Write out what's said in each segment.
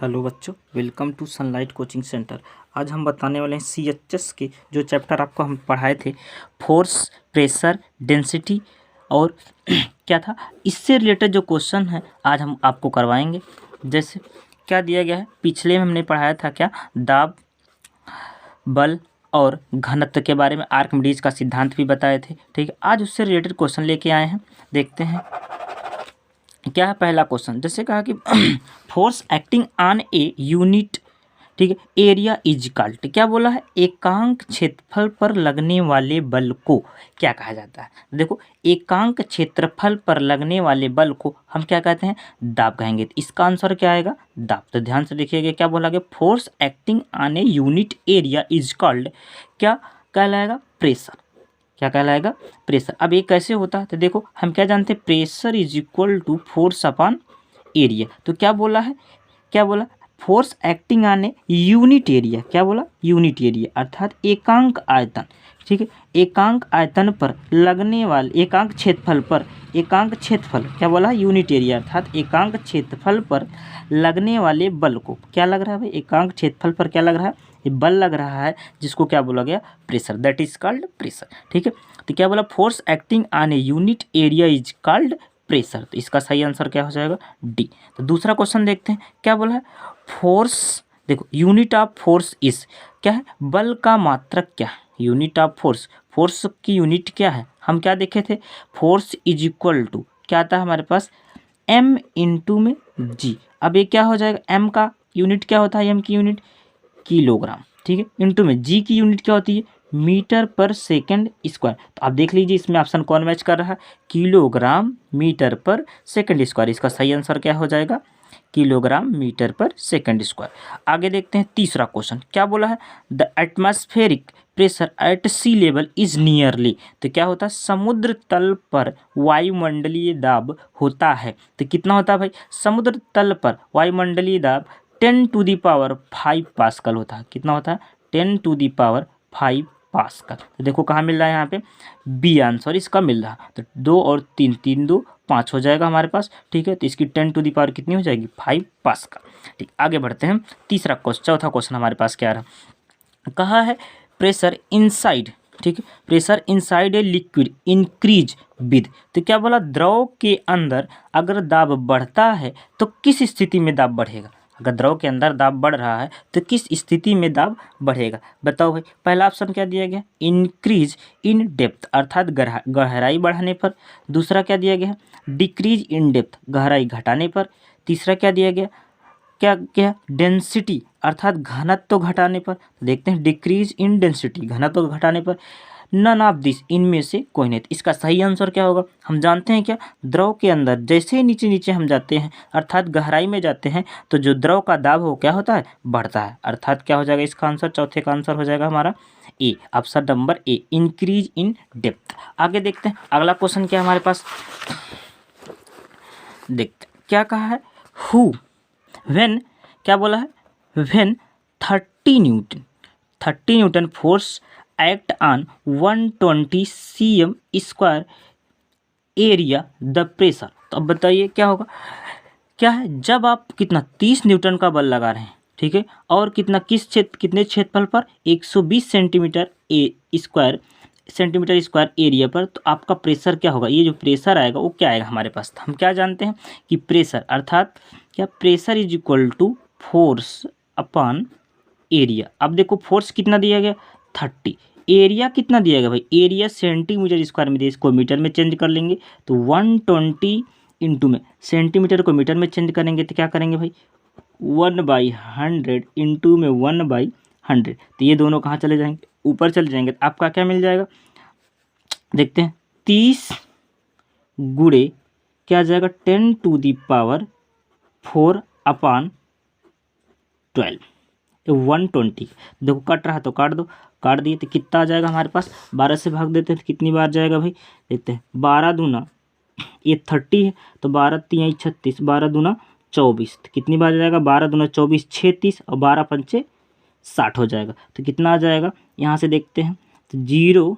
Hello बच्चों, welcome to Sunlight coaching centre. आज हम बताने वाले हैं सीएचएस के जो चैप्टर आपको हम पढ़ाए थे, फोर्स, प्रेशर, डेंसिटी और क्या था, इससे रिलेटेड जो क्वेश्चन है आज हम आपको करवाएंगे। जैसे क्या दिया गया है, पिछले में हमने पढ़ाया था क्या, दाब, बल और घनत्व के बारे में, आर्किमिडीज का सिद्धांत भी बताए थे। ठीक है, आज उससे रिलेटेड क्वेश्चन लेके आए हैं। देखते हैं क्या है पहला क्वेश्चन। जैसे कहा कि force acting on a unit, ठीक है, एरिया इज कॉल्ड, क्या बोला है, एकांक क्षेत्रफल पर लगने वाले बल को क्या कहा जाता है। देखो, एकांक क्षेत्रफल पर लगने वाले बल को हम क्या कहते हैं, दाब कहेंगे। तो इसका आंसर क्या आएगा, दाब। तो ध्यान से देखिएगा क्या बोला गया, force acting on a unit area is called, क्या कहलाएगा, प्रेशर। क्या कहलाएगा, प्रेशर। अब ये कैसे होता है, तो देखो हम क्या जानते हैं, pressure is equal to force upon area. तो क्या बोला है, क्या बोला, force acting on a unit area, क्या बोला, यूनिट एरिया अर्थात एकांक आयतन। ठीक है, एकांक आयतन पर लगने वाले, एकांक क्षेत्रफल पर, एकांक क्षेत्रफल क्या बोला, यूनिट एरिया अर्थात एकांक क्षेत्रफल पर लगने वाले बल को क्या लग रहा है भाई, एकांक क्षेत्रफल पर क्या लग रहा है, ये बल लग रहा है, जिसको क्या बोला गया, pressure, that is called pressure. ठीक है, तो क्या बोला, force acting on a unit area is called pressure. तो इसका सही आंसर क्या हो जाएगा, डी। तो दूसरा क्वेश्चन देखते हैं, क्या बोला है, फोर्स, देखो यूनिट ऑफ फोर्स इज, क्या है, बल का मात्रक क्या है, यूनिट ऑफ फोर्स, फोर्स की यूनिट क्या है, हम क्या देखे थे, फोर्स इज इक्वल टू क्या आता है हमारे पास, एम इंटू में जी। अब ये क्या हो जाएगा, एम का यूनिट क्या होता है, एम की यूनिट किलोग्राम, ठीक है, इंटू में जी की यूनिट क्या होती है, मीटर पर सेकंड स्क्वायर। तो आप देख लीजिए इसमें ऑप्शन कौन मैच कर रहा है, kilogram metre per second square. इसका सही आंसर क्या हो जाएगा, kilogram metre per second square. आगे देखते हैं तीसरा क्वेश्चन, क्या बोला है, the atmospheric pressure at sea level is nearly, तो क्या होता है, समुद्र तल पर वायुमंडलीय दाब होता है। तो कितना होता है भाई, समुद्र तल पर वायुमंडलीय दाब 10⁵ पास्कल होता है। कितना होता है, 10⁵ पास्कल। तो देखो कहाँ मिल रहा है, यहाँ पे बी आंसर इसका मिल रहा है। तो 2 और 3, 3 2 5 हो जाएगा हमारे पास। ठीक है, तो इसकी 10⁻⁴ कितनी हो जाएगी, 5 पास्कल। ठीक, आगे बढ़ते हैं, तीसरा क्वेश्चन, चौथा क्वेश्चन हमारे पास क्या रहा, कहा है प्रेशर इनसाइड, ठीक है, pressure inside a liquid increase with, तो क्या बोला, द्रव के अंदर अगर दाब बढ़ता है तो किस स्थिति में दाब बढ़ेगा, अगर द्रव के अंदर दाब बढ़ रहा है तो किस स्थिति में दाब बढ़ेगा, बताओ भाई। पहला ऑप्शन क्या दिया गया, इंक्रीज इन डेप्थ अर्थात गहराई बढ़ाने पर। दूसरा क्या दिया गया, डिक्रीज इन डेप्थ गहराई घटाने पर। तीसरा क्या दिया गया, क्या क्या, डेंसिटी अर्थात घनत्व घटाने पर। देखते हैं, डिक्रीज इन डेंसिटी घनत्व घटाने पर। नन ऑफ दिस, इनमें से कोई नहीं। तो इसका सही आंसर क्या होगा, हम जानते हैं क्या, द्रव के अंदर जैसे नीचे नीचे हम जाते हैं अर्थात गहराई में जाते हैं तो जो द्रव का दाब हो क्या होता है, बढ़ता है। अर्थात क्या हो जाएगा इसका आंसर, चौथे का आंसर हो जाएगा हमारा A, option number A, increase in depth. आगे देखते हैं अगला क्वेश्चन क्या है हमारे पास, देखते हैं क्या कहा है, हु व्हेन, क्या बोला है, when 30 Newton force act on 120 cm square area the pressure. तो अब बताइए क्या होगा, क्या है, जब आप कितना 30 न्यूटन का बल लगा रहे हैं, ठीक है, और कितना, किस क्षेत्र, कितने क्षेत्रफल पर, 120 सेंटीमीटर स्क्वायर एरिया पर, तो आपका प्रेशर क्या होगा, ये जो प्रेशर आएगा वो क्या आएगा हमारे पास। हम क्या जानते हैं कि प्रेशर अर्थात क्या, pressure is equal to force upon area. अब देखो फोर्स कितना दिया गया, 30, एरिया कितना दिया गया भाई, एरिया सेंटीमीटर स्क्वायर में दिया, इसको मीटर में चेंज कर लेंगे तो 120 इंटू में सेंटीमीटर को मीटर में चेंज करेंगे तो क्या करेंगे भाई, 1/100 इंटू में 1/100। तो ये दोनों कहाँ चले जाएंगे, ऊपर चले जाएंगे। तो आपका क्या मिल जाएगा, देखते हैं, 30 गुणे क्या आ जाएगा, 10⁴ अपॉन 12, 120। देखो कट रहा तो काट दो, काट दिए तो कितना आ जाएगा हमारे पास, 12 से भाग देते हैं तो कितनी बार जाएगा भाई, देखते हैं, 12 दूना, ये 30 है तो 12 3 36, 12 दूना 24, तो कितनी बार जाएगा, 12 दूना 24 36 और 12 पंचे 60 हो जाएगा। तो कितना आ जाएगा, यहाँ से देखते हैं, तो 0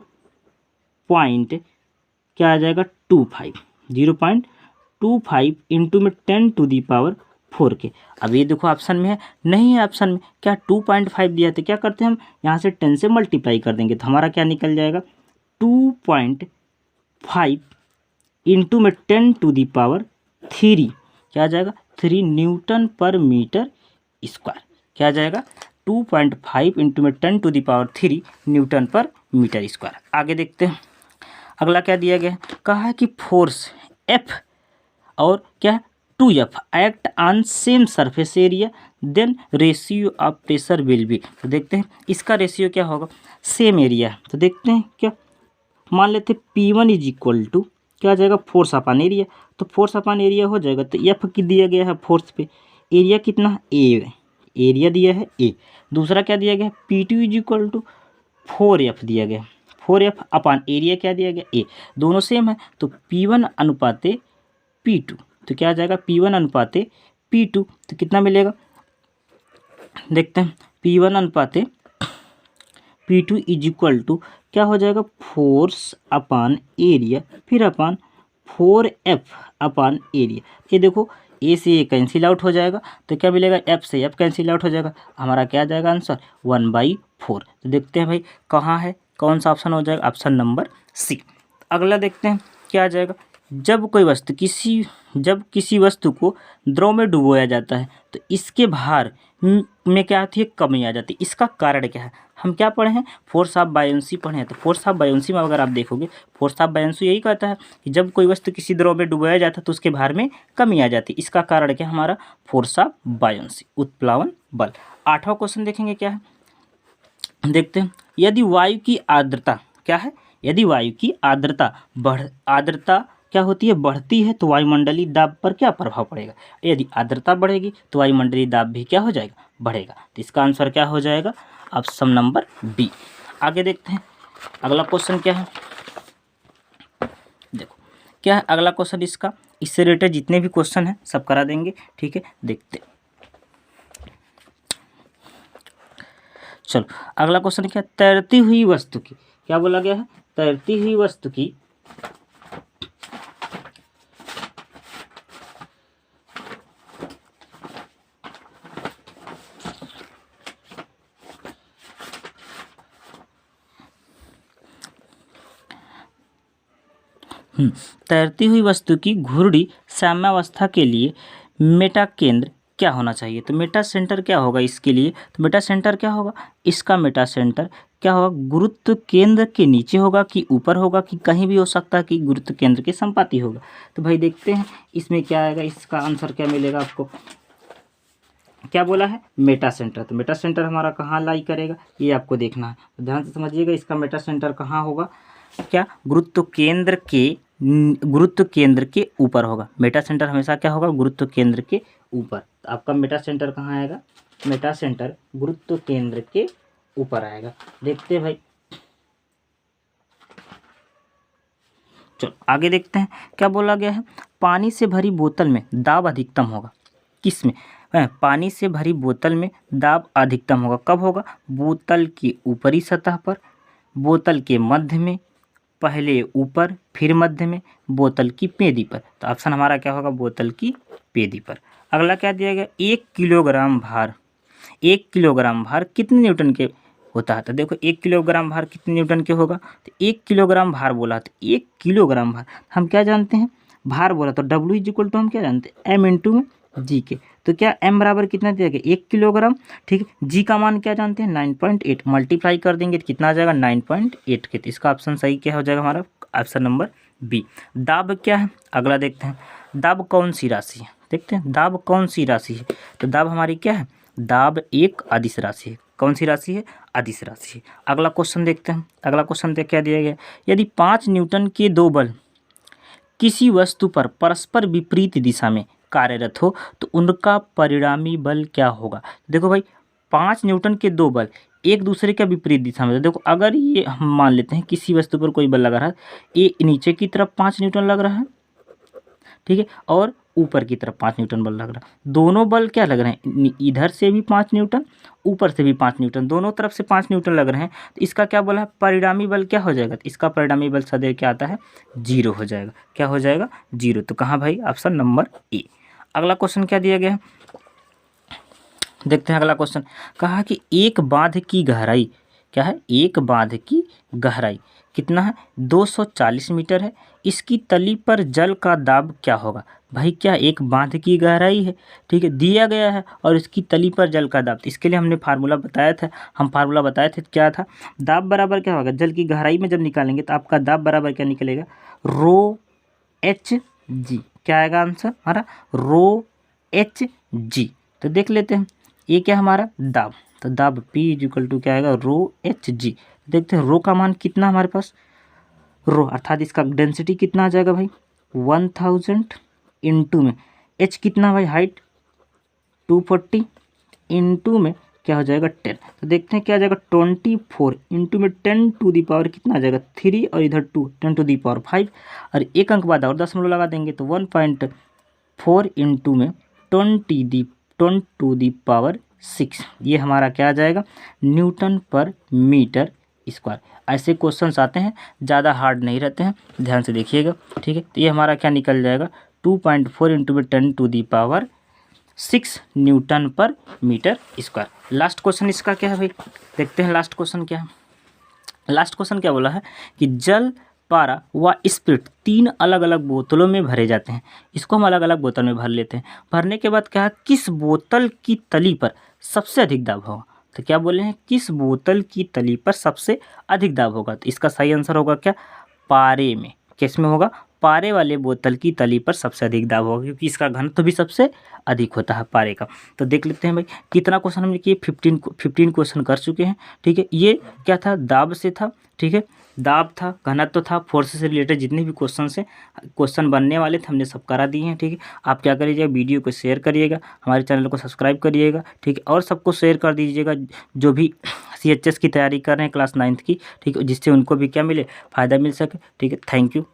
पॉइंट क्या आ जाएगा, 0.25 इंटू में 10⁴ 4 के। अब ये देखो ऑप्शन में है, नहीं है ऑप्शन में, क्या 2.5 दिया है, तो क्या करते हैं हम यहाँ से 10 से मल्टीप्लाई कर देंगे, तो हमारा क्या निकल जाएगा 2.5 इंटू में 10⁻³ क्या आ जाएगा 3 न्यूटन पर मीटर स्क्वायर। क्या आ जाएगा 2.5 इंटू में 10⁻³ न्यूटन पर मीटर स्क्वायर। आगे देखते हैं अगला क्या दिया गया है, कहा है कि फोर्स F और क्या 2F act on same surface area then ratio of pressure will be. तो देखते हैं इसका रेशियो क्या होगा, सेम एरिया है, तो देखते हैं क्या मान लेते P1 इज इक्वल टू क्या आ जाएगा फोर्स अपॉन एरिया, तो फोर्स अपॉन एरिया हो जाएगा, तो F की दिया गया है फोर्स पे, एरिया कितना A, एरिया दिया है A। दूसरा क्या दिया गया P2 is equal to 4F दिया गया, 4F अपॉन एरिया क्या दिया गया A, दोनों सेम है, तो P1 अनुपाते P2, तो क्या आ जाएगा P1 अनुपाते P2, तो कितना मिलेगा देखते हैं P1 अनुपाते P2 is equal to क्या हो जाएगा फोर्स अपॉन एरिया फिर अपॉन 4F अपॉन एरिया। ये देखो A से A कैंसिल आउट हो जाएगा, तो क्या मिलेगा F से F कैंसिल आउट हो जाएगा, हमारा क्या आ जाएगा आंसर 1/4। तो देखते हैं भाई कहाँ है, कौन सा ऑप्शन हो जाएगा, ऑप्शन नंबर सी। अगला देखते हैं क्या आ जाएगा, जब किसी वस्तु को द्रव में डुबोया जाता है तो इसके भार में क्या आती है कमी आ जाती है, इसका कारण क्या है, हम क्या पढ़े हैं फोर्स ऑफ बायोंसी पढ़े हैं, तो फोर्स ऑफ बायोंसी में अगर आप देखोगे फोर्स ऑफ बायोंसी यही कहता है कि जब कोई वस्तु किसी द्रव में डुबोया जाता है तो उसके भार में कमी आ जाती है, इसका कारण क्या हमारा फोर्स ऑफ बायोंसी उत्प्लावन बल। 8वां क्वेश्चन देखेंगे क्या है, देखते हैं यदि वायु की आर्द्रता क्या है, यदि वायु की आर्द्रता क्या होती है बढ़ती है तो वायुमंडलीय दाब पर क्या प्रभाव पड़ेगा, यदि आर्द्रता बढ़ेगी तो वायुमंडलीय दाब भी क्या हो जाएगा बढ़ेगा, तो इसका आंसर क्या हो जाएगा ऑप्शन नंबर बी। आगे देखते हैं अगला क्वेश्चन क्या है, देखो क्या है अगला क्वेश्चन, इससे रिलेटेड जितने भी क्वेश्चन हैं सब करा देंगे, ठीक है देखते हैं। चलो अगला क्वेश्चन क्या, तैरती हुई वस्तु की क्या बोला गया है, तैरती हुई वस्तु की तैरती हुई वस्तु की घूर्णी साम्यावस्था के लिए मेटा केंद्र क्या होना चाहिए, तो मेटा सेंटर क्या होगा इसके लिए, तो मेटा सेंटर क्या होगा, इसका मेटा सेंटर क्या होगा गुरुत्व केंद्र के नीचे होगा कि ऊपर होगा कि कहीं भी हो सकता है कि गुरुत्व केंद्र के संपाती होगा। तो भाई देखते हैं इसमें क्या आएगा, इसका आंसर क्या मिलेगा आपको, क्या बोला है मेटा सेंटर, तो मेटा सेंटर हमारा कहाँ लाई करेगा ये आपको देखना है, तो ध्यान से समझिएगा इसका मेटा सेंटर कहाँ होगा, क्या गुरुत्व केंद्र के ऊपर होगा, मेटा सेंटर हमेशा क्या होगा गुरुत्व केंद्र के ऊपर, तो आपका मेटा सेंटर कहाँ आएगा, मेटा सेंटर गुरुत्व केंद्र के ऊपर आएगा। देखते हैं भाई चलो आगे देखते हैं क्या बोला गया है, पानी से भरी बोतल में दाब अधिकतम होगा, किस में, पानी से भरी बोतल में दाब अधिकतम होगा, कब होगा, बोतल की ऊपरी सतह पर, बोतल के मध्य में, पहले ऊपर फिर मध्य में, बोतल की पेदी पर, तो ऑप्शन हमारा क्या होगा बोतल की पेदी पर। अगला क्या दिया गया, 1 किलोग्राम भार कितने न्यूटन के होता है, तो देखो 1 किलोग्राम भार कितने न्यूटन के होगा, तो 1 किलोग्राम भार बोला, तो 1 किलोग्राम भार हम क्या जानते हैं भार बोला, तो W इज इक्वल टू हम क्या जानते हैं M इंटू जी के, तो क्या M बराबर कितना दिया गया 1 किलोग्राम, ठीक है, जी का मान क्या जानते हैं 9.8, मल्टीप्लाई कर देंगे तो कितना आ जाएगा 9.8 के, तो इसका ऑप्शन सही क्या हो जाएगा हमारा ऑप्शन नंबर बी। दाब क्या है, अगला देखते हैं दाब कौन सी राशि है, देखते हैं दाब कौन सी राशि है, तो दाब हमारी क्या है, दाब एक अदिश राशि है, कौन सी राशि है अदिश राशि है। अगला क्वेश्चन देखते हैं, अगला क्वेश्चन देख क्या दिया गया, यदि 5 न्यूटन के 2 बल किसी वस्तु पर परस्पर विपरीत दिशा में कार्यरत हो तो उनका परिणामी बल क्या होगा, देखो भाई 5 न्यूटन के 2 बल एक दूसरे के विपरीत दिशा में, देखो अगर ये हम मान लेते हैं किसी वस्तु पर कोई बल लगा रहा है, ये नीचे की तरफ 5 न्यूटन लग रहा है, ठीक है, और ऊपर की तरफ 5 न्यूटन बल लग रहा है, दोनों बल क्या लग रहे हैं, इधर से भी 5 न्यूटन ऊपर से भी 5 न्यूटन, दोनों तरफ से 5 न्यूटन लग रहे हैं, तो इसका क्या बोला है परिणामी बल क्या हो जाएगा, तो इसका परिणामी बल सदैव क्या आता है 0 हो जाएगा, क्या हो जाएगा 0, तो कहाँ भाई ऑप्शन नंबर ए। अगला क्वेश्चन क्या दिया गया है, देखते हैं अगला क्वेश्चन। कहा कि एक बांध की गहराई, क्या है, एक बांध की गहराई कितना है, 240 मीटर है। इसकी तली पर जल का दाब क्या होगा। भाई क्या एक बांध की गहराई है, ठीक है, दिया गया है और इसकी तली पर जल का दाब, तो इसके लिए हमने फार्मूला बताया था, फार्मूला बताए थे, क्या था, दाब बराबर क्या होगा, जल की गहराई में जब निकालेंगे तो आपका दाब बराबर क्या निकलेगा, रो एच जी। क्या आएगा आंसर हमारा, रो एच जी। तो देख लेते हैं ये क्या हमारा दाब, तो दाब P इक्वल टू क्या आएगा, रो एच जी। देखते हैं रो का मान कितना हमारे पास, रो अर्थात इसका डेंसिटी कितना आ जाएगा भाई, 1000 इंटू में एच कितना भाई, हाइट 240 इंटू में क्या हो जाएगा 10। तो देखते हैं क्या आ जाएगा, 24 इंटू में 10 टू दी पावर कितना आ जाएगा 3 और इधर 2 10 टू दी पावर 5 और एक अंक बाद और दशमलव लगा देंगे तो 1.4 इंटू में 10 टू दी पावर 6, ये हमारा क्या आ जाएगा, न्यूटन पर मीटर स्क्वायर। ऐसे क्वेश्चंस आते हैं, ज़्यादा हार्ड नहीं रहते हैं, ध्यान से देखिएगा, ठीक है। तो ये हमारा क्या निकल जाएगा, 2.4 इंटू में 10 टू दी पावर 6 न्यूटन पर मीटर स्क्वायर। लास्ट क्वेश्चन इसका क्या है भाई, देखते हैं लास्ट क्वेश्चन क्या है। लास्ट क्वेश्चन क्या बोला है कि जल, पारा व स्पिरिट 3 अलग अलग बोतलों में भरे जाते हैं। इसको हम अलग अलग बोतल में भर लेते हैं। भरने के बाद क्या है, किस बोतल की तली पर सबसे अधिक दाब होगा। तो क्या बोले हैं, किस बोतल की तली पर सबसे अधिक दाब होगा। तो इसका सही आंसर होगा क्या, पारे में। किस में होगा, पारे वाले बोतल की तली पर सबसे अधिक दाब होगा, क्योंकि इसका घनत्व भी सबसे अधिक होता है पारे का। तो देख लेते हैं भाई कितना क्वेश्चन हमने किए, 15 क्वेश्चन कर चुके हैं, ठीक है। ये क्या था, दाब से था, ठीक है, दाब था, घनत्व था, फोर्स से रिलेटेड जितने भी क्वेश्चन बनने वाले थे हमने सब करा दिए हैं, ठीक है। आप क्या करिएगा, वीडियो को शेयर करिएगा, हमारे चैनल को सब्सक्राइब करिएगा, ठीक है, और सबको शेयर कर दीजिएगा जो भी CHS की तैयारी कर रहे हैं क्लास 9th की, ठीक है, जिससे उनको भी क्या मिले, फ़ायदा मिल सके, ठीक है। Thank you.